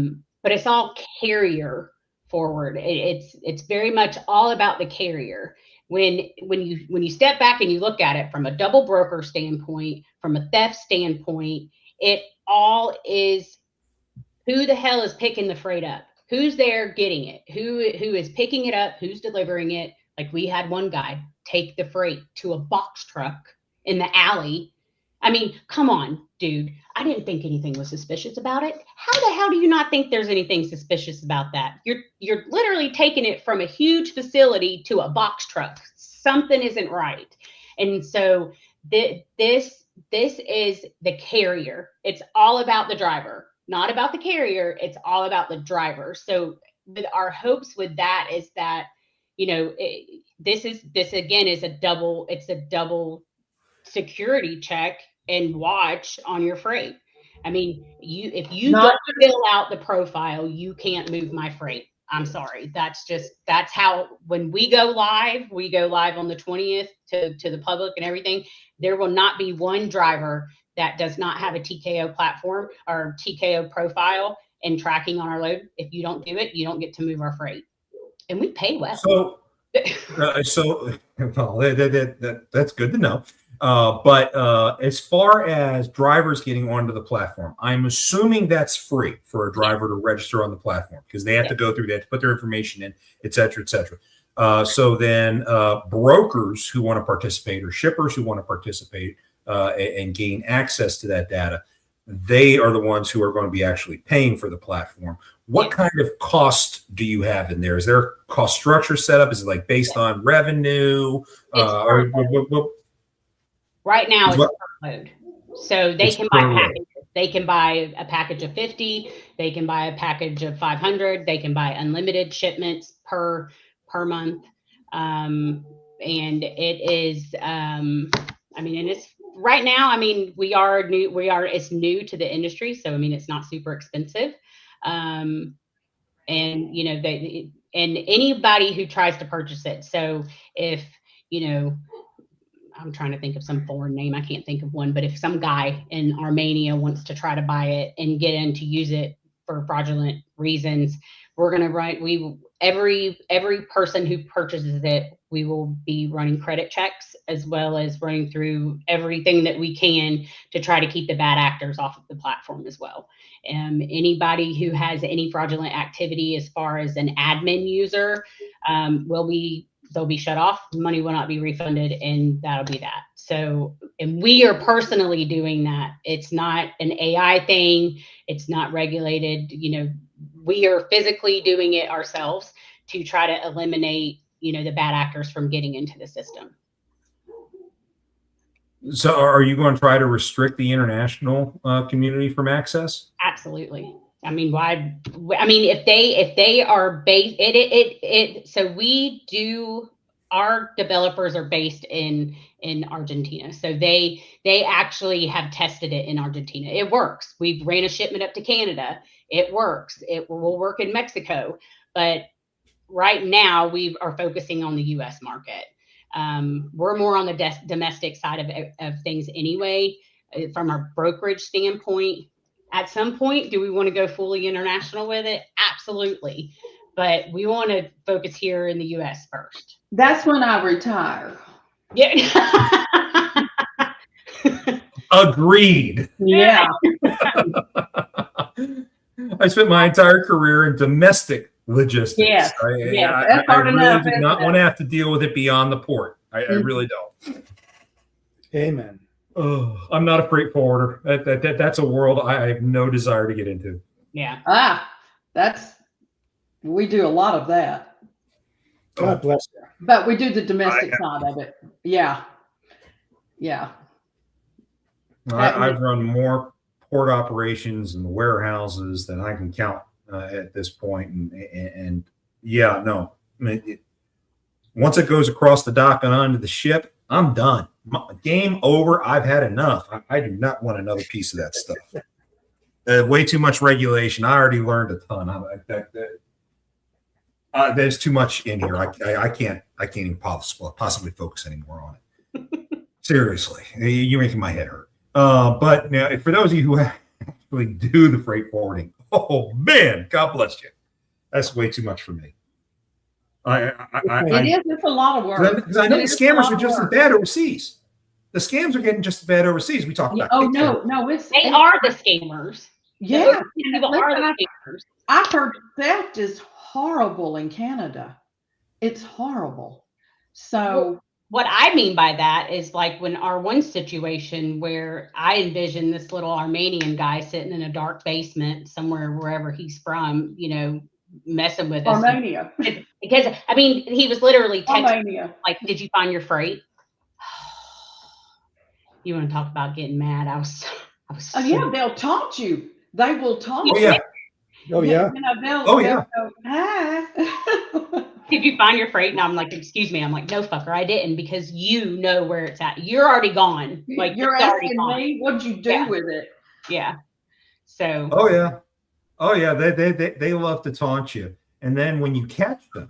it's all carrier forward. It's very much all about the carrier. When you step back and you look at it from a double broker standpoint, from a theft standpoint, it all is who the hell is picking the freight up? Who's there getting it? Who is picking it up? Who's delivering it? Like we had one guy take the freight to a box truck in the alley. I mean, come on, dude. I didn't think anything was suspicious about it. How the hell do you not think there's anything suspicious about that? You're literally taking it from a huge facility to a box truck. Something isn't right. And so this is the carrier. It's all about the driver, not about the carrier. It's all about the driver. So with our hopes with that is that, this again is a double security check and watch on your freight. I mean, if you don't fill out the profile, you can't move my freight. I'm sorry. That's how, when we go live on the 20th to the public and everything. There will not be one driver that does not have a TKO platform or TKO profile and tracking on our load. If you don't do it, you don't get to move our freight. And we pay well. So that's good to know. But as far as drivers getting onto the platform, I'm assuming that's free for a driver to register on the platform because they have to go through, they have to put their information in, et cetera, et cetera. So then brokers who want to participate or shippers who want to participate and gain access to that data, they are the ones who are going to be actually paying for the platform. What kind of cost do you have in there? Is there a cost structure set up? Is it like based on revenue? Right now it's per load. So they can buy packages. They can buy a package of 50. They can buy a package of 500. They can buy unlimited shipments per month. And it is, and it's right now, it's new to the industry. So, it's not super expensive. And anybody who tries to purchase it. So if, I'm trying to think of some foreign name. I can't think of one, but if some guy in Armenia wants to try to buy it and get in to use it for fraudulent reasons, we're going to write, every person who purchases it, we will be running credit checks as well as running through everything that we can to try to keep the bad actors off of the platform as well. Anybody who has any fraudulent activity as far as an admin user they'll be shut off, money will not be refunded, and that'll be that. So, and we are personally doing that. It's not an AI thing. It's not regulated. We are physically doing it ourselves to try to eliminate, the bad actors from getting into the system. So are you going to try to restrict the international community from access? Absolutely. Why? If they are based, so we do our developers are based in Argentina. So they actually have tested it in Argentina. It works. We've ran a shipment up to Canada. It works. It will work in Mexico. But right now we are focusing on the US market. We're more on the domestic side of things anyway, from our brokerage standpoint. At some point, do we want to go fully international with it? Absolutely. But we want to focus here in the US first. That's when I retire. Yeah. Agreed. Yeah. I spent my entire career in domestic logistics. Yes. I really do not want to have to deal with it beyond the port. I really don't. Amen. Oh, I'm not a freight forwarder. That's a world I have no desire to get into. Yeah. We do a lot of that. God bless you. But we do the domestic side of it. Yeah. Yeah. I've run more port operations and warehouses than I can count at this point. And yeah, no. I mean, once it goes across the dock and onto the ship, I'm done. Game over. I've had enough. I do not want another piece of that stuff. Way too much regulation. I already learned a ton. There's too much in here. I can't even possibly focus anymore on it. Seriously, you're making my head hurt. But now, for those of you who actually do the freight forwarding, oh man, God bless you. That's way too much for me. It's a lot of work. Because I know the scammers are just as bad overseas. The scams are getting just as bad overseas. We talk about. Oh no, they are the scammers. Yeah, people are the scammers. I've heard theft is horrible in Canada. It's horrible. So what I mean by that is like when our one situation where I envisioned this little Armenian guy sitting in a dark basement somewhere, wherever he's from, messing with us. Armenia. Because, I mean, he was literally texting, Armenia. like, did you find your freight? You want to talk about getting mad? I was Yeah, they'll taunt you. They will taunt you. Yeah. Oh, yeah. They'll go, hi. Did you find your freight? And I'm like, excuse me. I'm like, no, fucker, I didn't, because you know where it's at. You're already gone. Like, you're asking me, what'd you do with it? Yeah. So. Oh yeah. They love to taunt you, and then when you catch them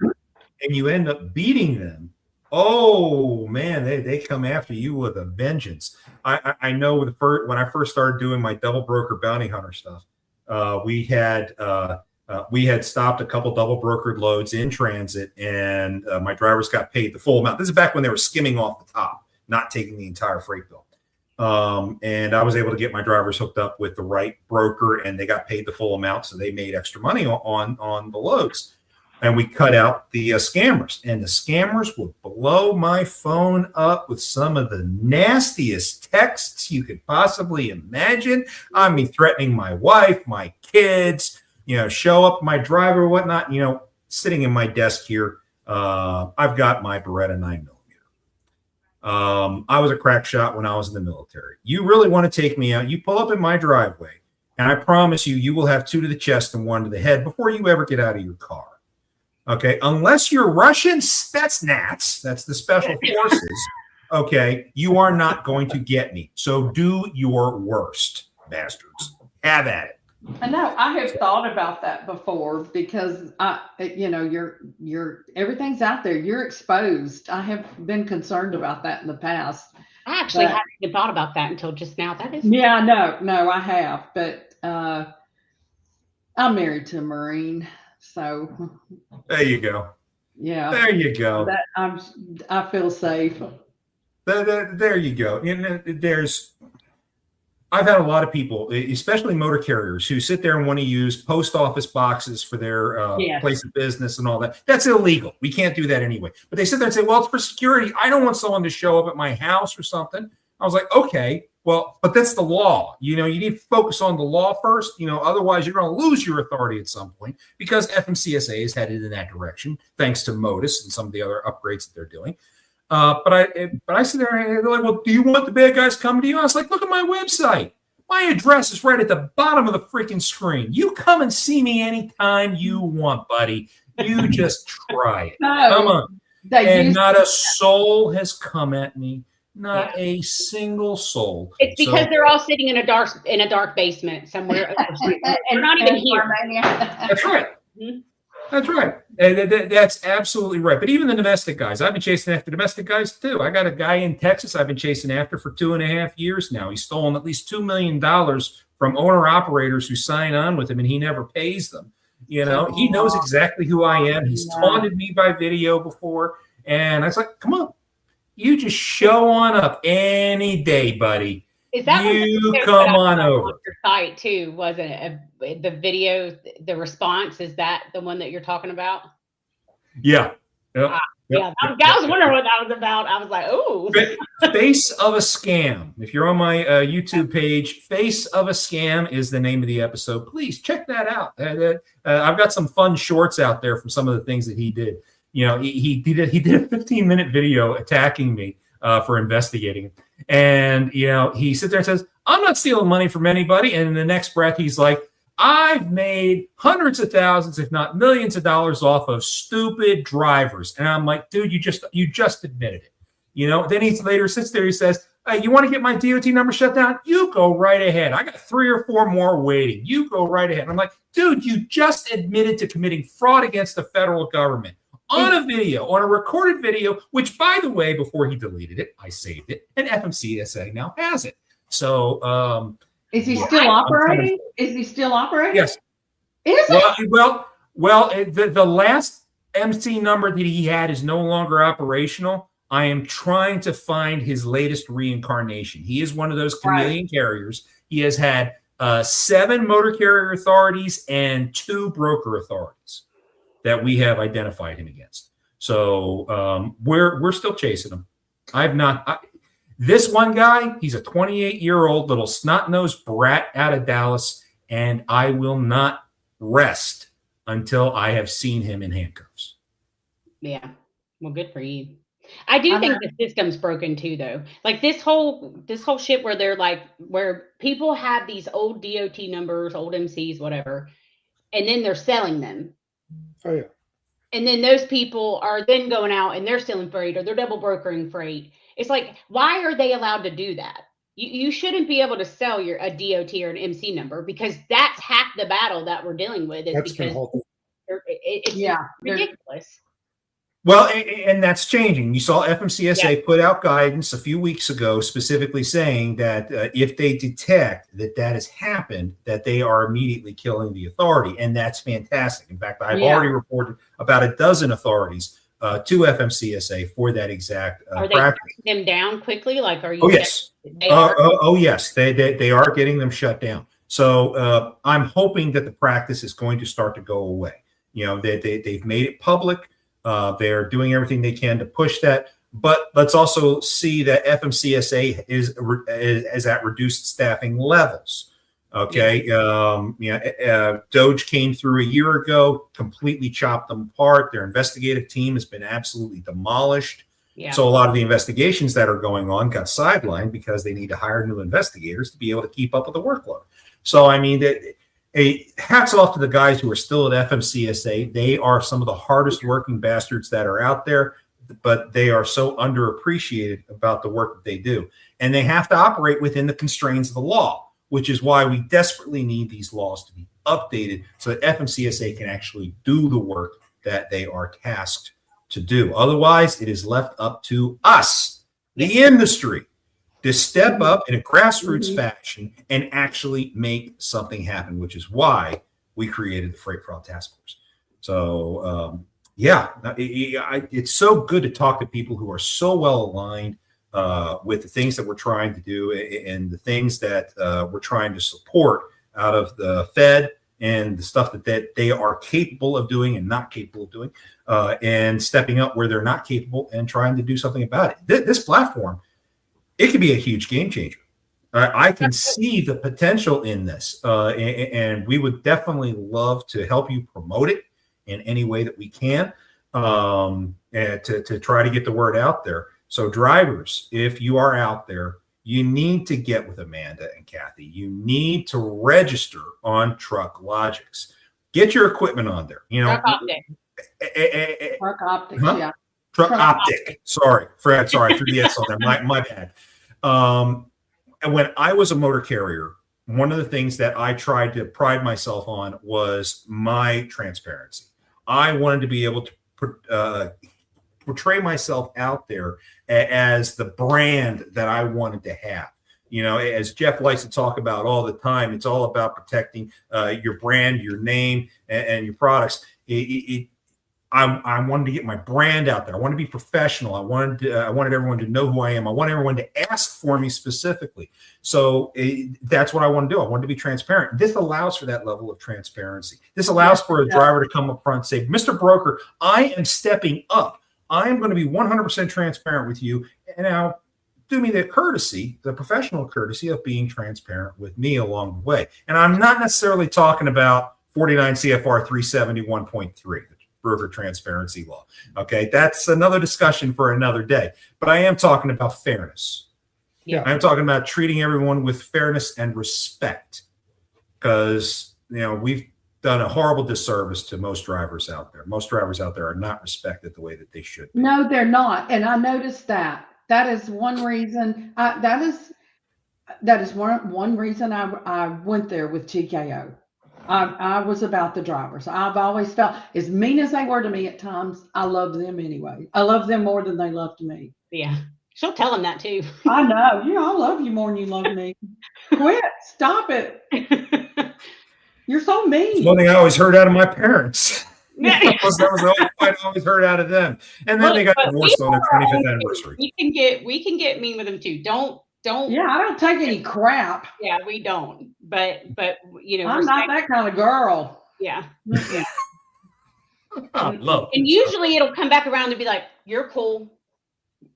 and you end up beating them, oh man, they come after you with a vengeance. I know when I first started doing my double broker bounty hunter stuff, we had stopped a couple double brokered loads in transit, and my drivers got paid the full amount. This is back when they were skimming off the top, not taking the entire freight bill. And I was able to get my drivers hooked up with the right broker, and they got paid the full amount, so they made extra money on the loads. And we cut out the scammers, and the scammers would blow my phone up with some of the nastiest texts you could possibly imagine. I mean, threatening my wife, my kids, show up my driver, whatnot. Sitting in my desk here, I've got my Beretta 9mm. I was a crack shot when I was in the military. You really want to take me out? You pull up in my driveway, and I promise you will have 2 to the chest and 1 to the head before you ever get out of your car. Okay, unless you're Russian Spetsnaz, that's the special forces. Okay, you are not going to get me. So do your worst, bastards. Have at it. I know. I have thought about that before, because you're everything's out there. You're exposed. I have been concerned about that in the past. I actually hadn't even thought about that until just now. That is. Yeah, no, I have. But I'm married to a Marine, so. There you go. Yeah. There you go. I feel safe. There you go. I've had a lot of people, especially motor carriers, who sit there and want to use post office boxes for their place of business and all that. That's illegal. We can't do that anyway. But they sit there and say, well, it's for security. I don't want someone to show up at my house or something. I was like, okay, well, but that's the law. You need to focus on the law first. Otherwise you're going to lose your authority at some point, because FMCSA is headed in that direction, thanks to Modus and some of the other upgrades that they're doing. But I sit there and they're like, well, do you want the bad guys coming to you? I was like, look at my website. My address is right at the bottom of the freaking screen. You come and see me anytime you want, buddy. You just try it. No. Come on. And not a soul has come at me. Not a single soul. It's because they're all sitting in a dark basement somewhere. They're not even here. That's right. That's right. That's absolutely right. But even the domestic guys, I've been chasing after domestic guys too. I got a guy in Texas I've been chasing after for 2.5 years now. He's stolen at least $2 million from owner operators who sign on with him, and he never pays them. You know, he knows exactly who I am. He's taunted me by video before, and I was like, "Come on, you just show on up any day, buddy. Is that you come on over?" Your site too, wasn't it? The video, the response, is that the one that you're talking about? Yeah. I was wondering what that was about. I was like, "Oh, Face of a Scam." If you're on my YouTube page, "Face of a Scam" is the name of the episode. Please check that out. I've got some fun shorts out there from some of the things that he did. You know, he did a 15-minute video attacking me for investigating, and you know, he sits there and says, "I'm not stealing money from anybody," and in the next breath, he's like, "I've made hundreds of thousands, if not millions of dollars off of stupid drivers." And I'm like, "Dude, you just admitted it." You know, then he later sits there, he says, "Hey, you want to get my DOT number shut down? You go right ahead. I got 3 or 4 more waiting. You go right ahead." And I'm like, "Dude, you just admitted to committing fraud against the federal government on a video, on a recorded video," which, by the way, before he deleted it, I saved it, and FMCSA now has it. So, is he still operating? Is he still operating? Yes. Is it? Well, the last MC number that he had is no longer operational. I am trying to find his latest reincarnation. He is one of those chameleon carriers. He has had 7 motor carrier authorities and 2 broker authorities that we have identified him against. So we're still chasing him. This one guy, he's a 28-year-old little snot-nosed brat out of Dallas, and I will not rest until I have seen him in handcuffs. Yeah. Well, good for you. I do think the system's broken too, though. Like this whole shit where they're like, where people have these old DOT numbers, old MCs, whatever, and then they're selling them. Oh, yeah. And then those people are then going out and they're stealing freight or they're double brokering freight. It's like, why are they allowed to do that? You shouldn't be able to sell a DOT or an MC number, because that's half the battle that we're dealing with. Is because it's ridiculous. Well, and that's changing. You saw FMCSA put out guidance a few weeks ago specifically saying that if they detect that has happened, that they are immediately killing the authority. And that's fantastic. In fact, I've already reported about a dozen authorities to FMCSA for that exact Are they practice. shutting them down quickly? Like, are you? Oh, yes. Yes. They are getting them shut down. So I'm hoping that the practice is going to start to go away. You know, they've made it public. They're doing everything they can to push that. But let's also see that FMCSA is at reduced staffing levels. Okay. Doge came through a year ago, completely chopped them apart. Their investigative team has been absolutely demolished. Yeah. So a lot of the investigations that are going on got sidelined because they need to hire new investigators to be able to keep up with the workload. So, I mean, hats off to the guys who are still at FMCSA. They are some of the hardest working bastards that are out there, but they are so underappreciated about the work that they do. And they have to operate within the constraints of the law, which is why we desperately need these laws to be updated so that FMCSA can actually do the work that they are tasked to do. Otherwise, it is left up to us, the industry, to step up in a grassroots fashion and actually make something happen, which is why we created the Freight Fraud Task Force. So, it's so good to talk to people who are so well aligned with the things that we're trying to do and the things that we're trying to support out of the Fed and the stuff that they are capable of doing and not capable of doing, and stepping up where they're not capable and trying to do something about it. This platform, it could be a huge game changer. I can see the potential in this, and we would definitely love to help you promote it in any way that we can, and to try to get the word out there. So drivers, if you are out there, you need to get with Amanda and Kathy. You need to register on TrukOptiks. Get your equipment on there. You know, TrukOptiks, yeah. TrukOptik. Sorry, Fred. Sorry, threw the S on there. My bad. And when I was a motor carrier, one of the things that I tried to pride myself on was my transparency. I wanted to be able to portray myself out there as the brand that I wanted to have. You know, as Jeff likes to talk about all the time, it's all about protecting your brand, your name, and your products. I wanted to get my brand out there. I wanted to be professional. I wanted everyone to know who I am. I want everyone to ask for me specifically. So that's what I want to do. I want to be transparent. This allows for that level of transparency. This allows for a driver to come up front and say, Mr. Broker, I am stepping up. I am going to be 100% transparent with you. And now do me the courtesy, the professional courtesy of being transparent with me along the way. And I'm not necessarily talking about 49 CFR 371.3. Broker transparency law. Okay, that's another discussion for another day. But I am talking about fairness. Yeah, I'm talking about treating everyone with fairness and respect, because we've done a horrible disservice to most drivers out there. Most drivers out there are not respected the way that they should be. No, they're not, and I noticed that. That is one reason. That is one reason I went there with TKO. I was about the drivers. I've always felt, as mean as they were to me at times, I love them anyway. I love them more than they loved me. Yeah. She'll tell them that too. I know. I love you more than you love me. Quit. Stop it. You're so mean. It's one thing I always heard out of my parents. that was the only fight I always heard out of them. And then they got divorced on their 25th anniversary. We can get mean with them too. Don't. Yeah, I don't take any crap. Yeah, we don't. But I'm not that kind of girl. Yeah. I love it. And usually it'll come back around and be like, "You're cool.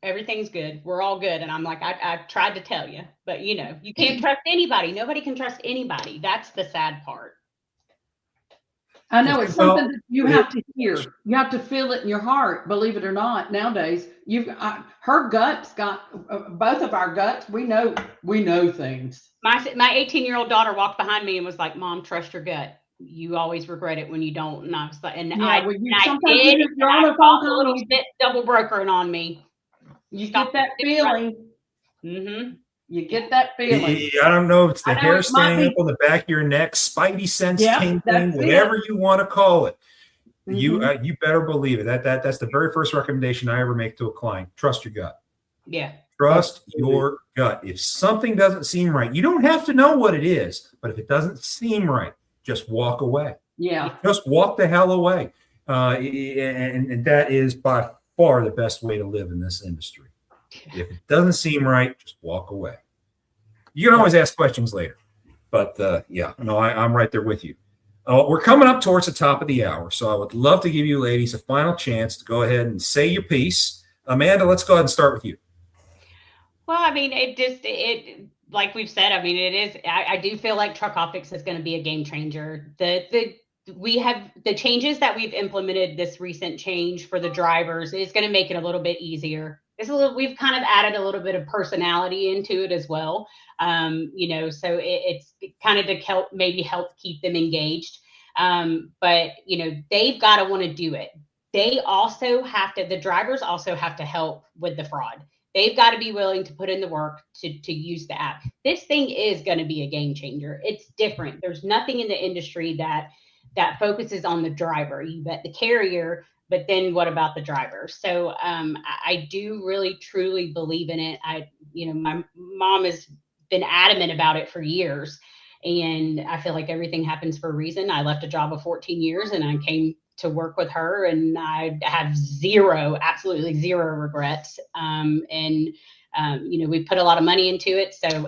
Everything's good. We're all good." And I'm like, I tried to tell you, but you can't trust anybody. Nobody can trust anybody. That's the sad part. I know it's something that you have to hear. You have to feel it in your heart. Believe it or not, nowadays her guts got both of our guts. We know things. My 18-year-old daughter walked behind me and was like, "Mom, trust your gut. You always regret it when you don't." And I was like, I did. I felt a little bit double brokering on me. You get that feeling. Mm-hmm. You get that feeling. I don't know if it's the hair standing up on the back of your neck, spidey sense, tingling, whatever you want to call it. Mm-hmm. You better believe it. That's the very first recommendation I ever make to a client. Trust your gut. Yeah. Trust your gut. If something doesn't seem right, you don't have to know what it is, but if it doesn't seem right, just walk away. Yeah. Just walk the hell away. And that is by far the best way to live in this industry. If it doesn't seem right, just walk away. You can always ask questions later. But I'm right there with you. We're coming up towards the top of the hour, so I would love to give you ladies a final chance to go ahead and say your piece. Amanda, let's go ahead and start with you. Well, I mean, it like we've said, I mean, it is. I do feel like TrukOptiks is going to be a game changer. We have the changes that we've implemented. This recent change for the drivers is going to make it a little bit easier. We've kind of added a little bit of personality into it as well. So it's kind of to help keep them engaged. But they've got to want to do it. The drivers also have to help with the fraud. They've got to be willing to put in the work to use the app. This thing is going to be a game changer. It's different. There's nothing in the industry that focuses on the driver. You bet the carrier, but then what about the driver? So I do really, truly believe in it. My mom has been adamant about it for years, and I feel like everything happens for a reason. I left a job of 14 years and I came to work with her, and I have absolutely zero regrets. We put a lot of money into it. So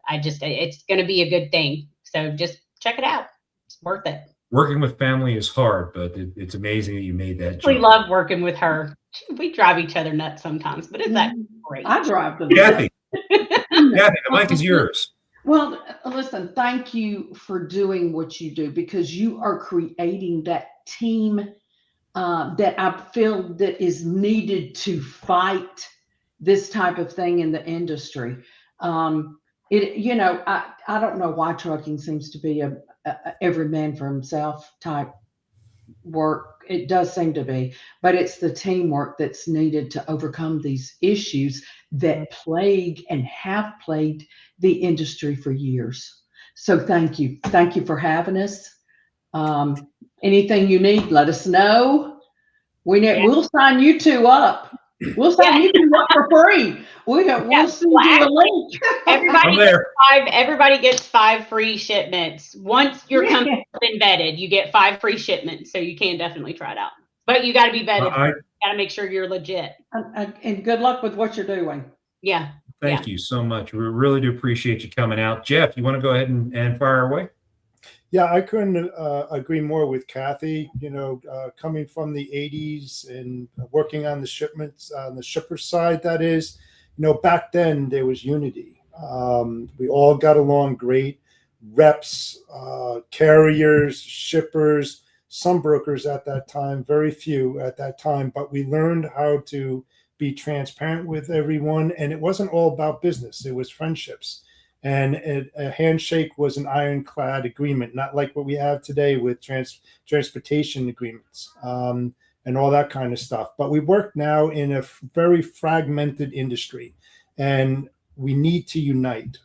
it's going to be a good thing. So just check it out. It's worth it. Working with family is hard, but it's amazing that you made that jump. We love working with her. We drive each other nuts sometimes, but isn't that great? I drive them. Kathy, the mic is yours. Well, listen, thank you for doing what you do, because you are creating that team that I feel that is needed to fight this type of thing in the industry. I don't know why trucking seems to be a every man for himself type work It does seem to be, but it's the teamwork that's needed to overcome these issues that plague and have plagued the industry for years. So thank you. Thank you for having us. Anything you need, let us know. We'll sign you two up. We'll sign you two up for free. We'll send you a link. Everybody gets 5 free shipments. Once your company's been vetted, you get 5 free shipments. So you can definitely try it out. But you got to be vetted. You got to make sure you're legit. And good luck with what you're doing. Yeah. Thank you so much. We really do appreciate you coming out. Jeff, you want to go ahead and fire away? Yeah, I couldn't agree more with Kathy. Coming from the 80s and working on the shipments, on the shipper side, that is, back then there was unity. We all got along great. Reps, carriers, shippers, some brokers at that time, very few at that time, but we learned how to be transparent with everyone. And it wasn't all about business. It was friendships. And a handshake was an ironclad agreement, not like what we have today with transportation agreements and all that kind of stuff. But we work now in a very fragmented industry, and we need to unite.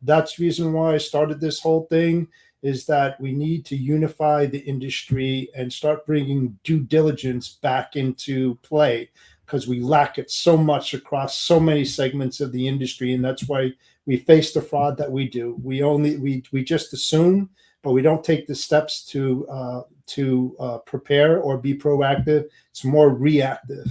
That's the reason why I started this whole thing, is that we need to unify the industry and start bringing due diligence back into play, because we lack it so much across so many segments of the industry. And that's why we face the fraud that we do. We just assume, but we don't take the steps to prepare or be proactive. It's more reactive.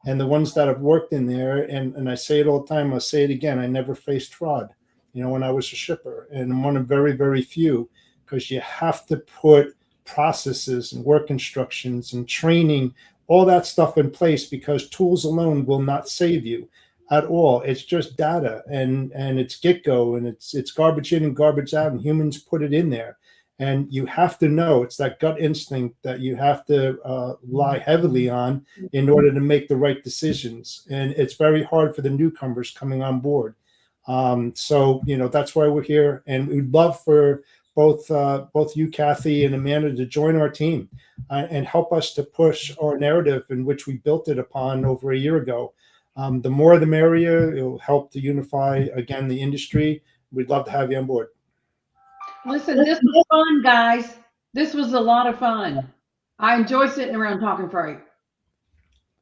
And the ones that have worked in there, and I say it all the time, I'll say it again, I never faced fraud, when I was a shipper, and I'm one of very, very few, because you have to put processes and work instructions and training, all that stuff in place, because tools alone will not save you at all. It's just data and it's get-go, and it's garbage in and garbage out, and humans put it in there. And you have to know, it's that gut instinct that you have to rely heavily on in order to make the right decisions. And it's very hard for the newcomers coming on board. So that's why we're here. And we'd love for both you, Kathy, and Amanda to join our team and help us to push our narrative, in which we built it upon over a year ago. The more the merrier. It will help to unify, again, the industry. We'd love to have you on board. Listen, this was fun, guys. This was a lot of fun. I enjoy sitting around talking freight.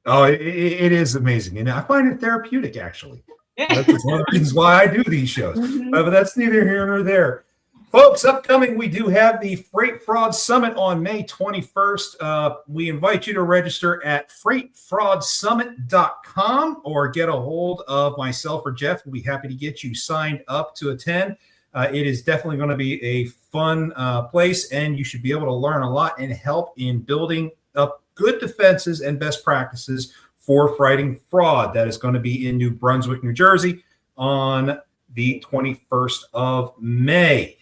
Oh, it is amazing. And I find it therapeutic, actually. That's one of the reasons why I do these shows. But that's neither here nor there. Folks, upcoming, we do have the Freight Fraud Summit on May 21st. We invite you to register at freightfraudsummit.com or get a hold of myself or Jeff. We'll be happy to get you signed up to attend. It is definitely going to be a fun place, and you should be able to learn a lot and help in building up good defenses and best practices for fighting fraud. That is going to be in New Brunswick, New Jersey on the 21st of May.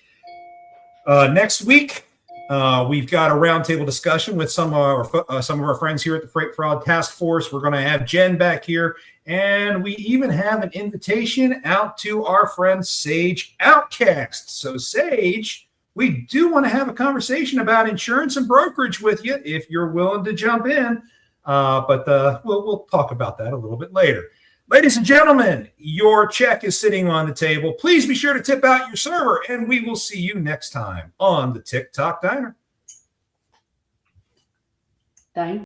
Next week, we've got a roundtable discussion with some of our friends here at the Freight Fraud Task Force. We're going to have Jen back here, and we even have an invitation out to our friend Sage Outcast. So, Sage, we do want to have a conversation about insurance and brokerage with you if you're willing to jump in. But we'll talk about that a little bit later. Ladies and gentlemen, your check is sitting on the table. Please be sure to tip out your server, and we will see you next time on the TikTok Diner. Thank